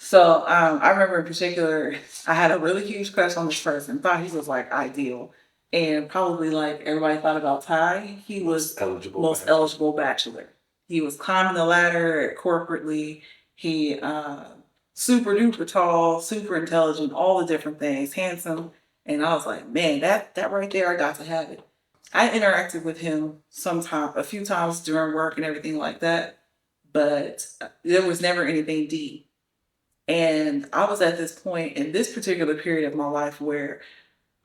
So I remember in particular, I had a really huge crush on this person. Thought he was like ideal, and probably like everybody thought about Ty. He was most eligible bachelor. He was climbing the ladder corporately. He super duper tall, super intelligent, all the different things, handsome. And I was like, man, that right there, I got to have it. I interacted with him a few times during work and everything like that, but there was never anything deep. And I was at this point in this particular period of my life where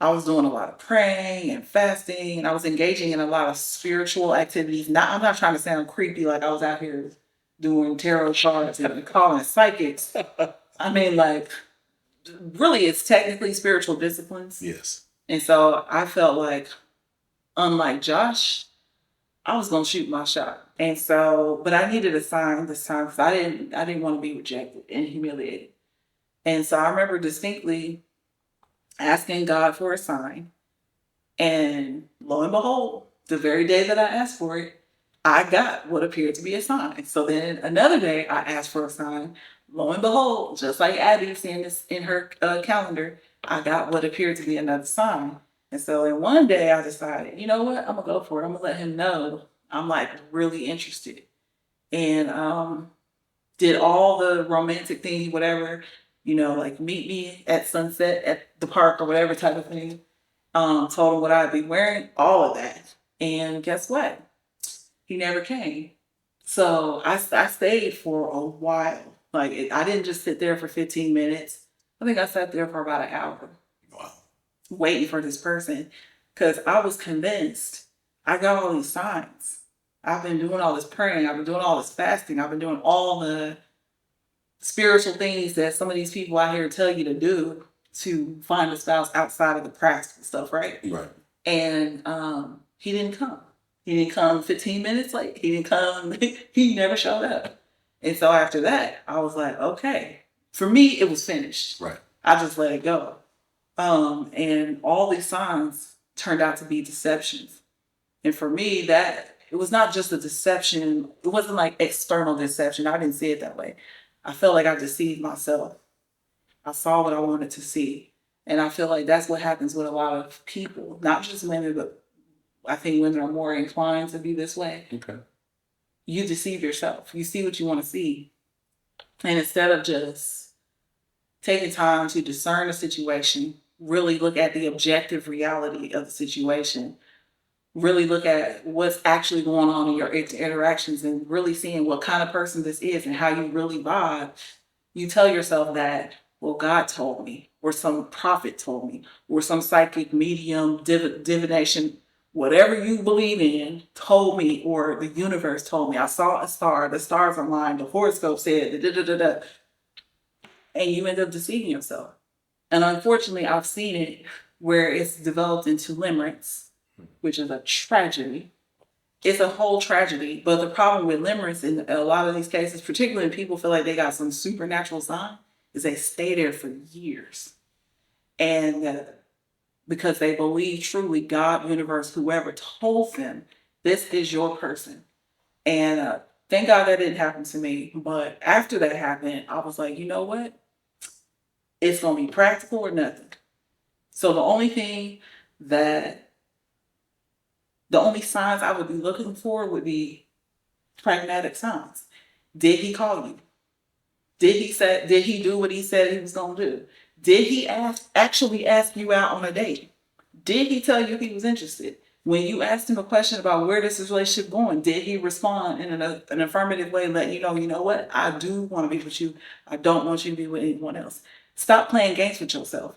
I was doing a lot of praying and fasting, and I was engaging in a lot of spiritual activities. I'm not trying to sound creepy like I was out here doing tarot cards and calling psychics. I mean, like, really, it's technically spiritual disciplines. Yes. And so I felt like, unlike Josh, I was gonna shoot my shot. And so, but I needed a sign this time because I didn't want to be rejected and humiliated. And so I remember distinctly asking God for a sign. And lo and behold, the very day that I asked for it, I got what appeared to be a sign. So then another day I asked for a sign. Lo and behold, just like Abby seeing this in her calendar, I got what appeared to be another sign. And so in one day I decided, you know what, I'm gonna go for it. I'm gonna let him know I'm like really interested. And did all the romantic things, whatever, like meet me at sunset at the park or whatever type of thing. Told him what I'd be wearing, all of that. And guess what? He never came. So I stayed for a while. I didn't just sit there for 15 minutes. I think I sat there for about an hour. Wow. Waiting for this person because I was convinced I got all these signs. I've been doing all this praying. I've been doing all this fasting. I've been doing all the spiritual things that some of these people out here tell you to do to find a spouse outside of the practical stuff, right? Right. And he didn't come. He didn't come 15 minutes late. He didn't come. He never showed up. And so after that, I was like, okay. For me, it was finished. Right. I just let it go. And all these signs turned out to be deceptions. And for me, that it was not just a deception. It wasn't like external deception. I didn't see it that way. I felt like I deceived myself. I saw what I wanted to see. And I feel like that's what happens with a lot of people, not just women, but I think women are more inclined to be this way. Okay. You deceive yourself. You see what you want to see. And instead of just taking time to discern the situation, really look at the objective reality of the situation, really look at what's actually going on in your interactions and really seeing what kind of person this is and how you really vibe, you tell yourself that, well, God told me, or some prophet told me, or some psychic medium, divination, whatever you believe in, told me, or the universe told me. I saw a star, the stars aligned, the horoscope said, da da da da. And you end up deceiving yourself. And unfortunately, I've seen it where it's developed into limerence, which is a tragedy. It's a whole tragedy. But the problem with limerence in a lot of these cases, particularly when people feel like they got some supernatural sign, is they stay there for years. And because they believe truly God, universe, whoever told them, this is your person. And thank God that didn't happen to me. But after that happened, I was like, you know what? It's going to be practical or nothing. So the only signs I would be looking for would be pragmatic signs. Did he call you? Did he do what he said he was going to do? Did he actually ask you out on a date? Did he tell you he was interested? When you asked him a question about where this relationship going, did he respond in an affirmative way, letting you know what? I do want to be with you. I don't want you to be with anyone else. Stop playing games with yourself.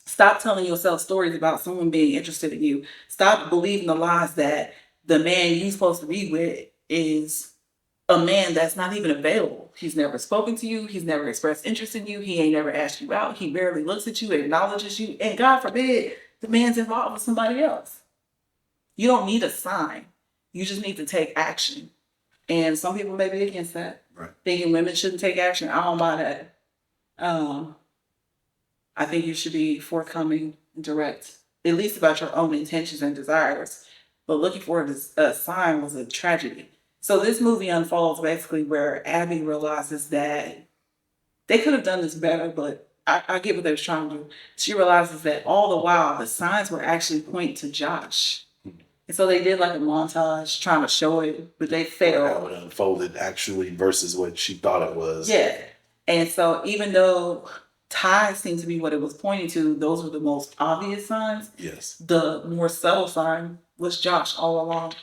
Stop telling yourself stories about someone being interested in you. Stop believing the lies that the man you're supposed to be with is a man that's not even available. He's never spoken to you. He's never expressed interest in you. He ain't never asked you out. He barely looks at you, acknowledges you. And God forbid, the man's involved with somebody else. You don't need a sign. You just need to take action. And some people may be against that. Right. Thinking women shouldn't take action. I don't buy that. I think you should be forthcoming and direct, at least about your own intentions and desires. But looking for a sign was a tragedy. So this movie unfolds basically where Abby realizes that they could have done this better, but I get what they was trying to do. She realizes that all the while the signs were actually pointing to Josh. And so they did like a montage trying to show it, but they How failed. it unfolded actually versus what she thought it was. Yeah. And so even though ties seemed to be what it was pointing to, those were the most obvious signs. Yes. The more subtle sign was Josh all along.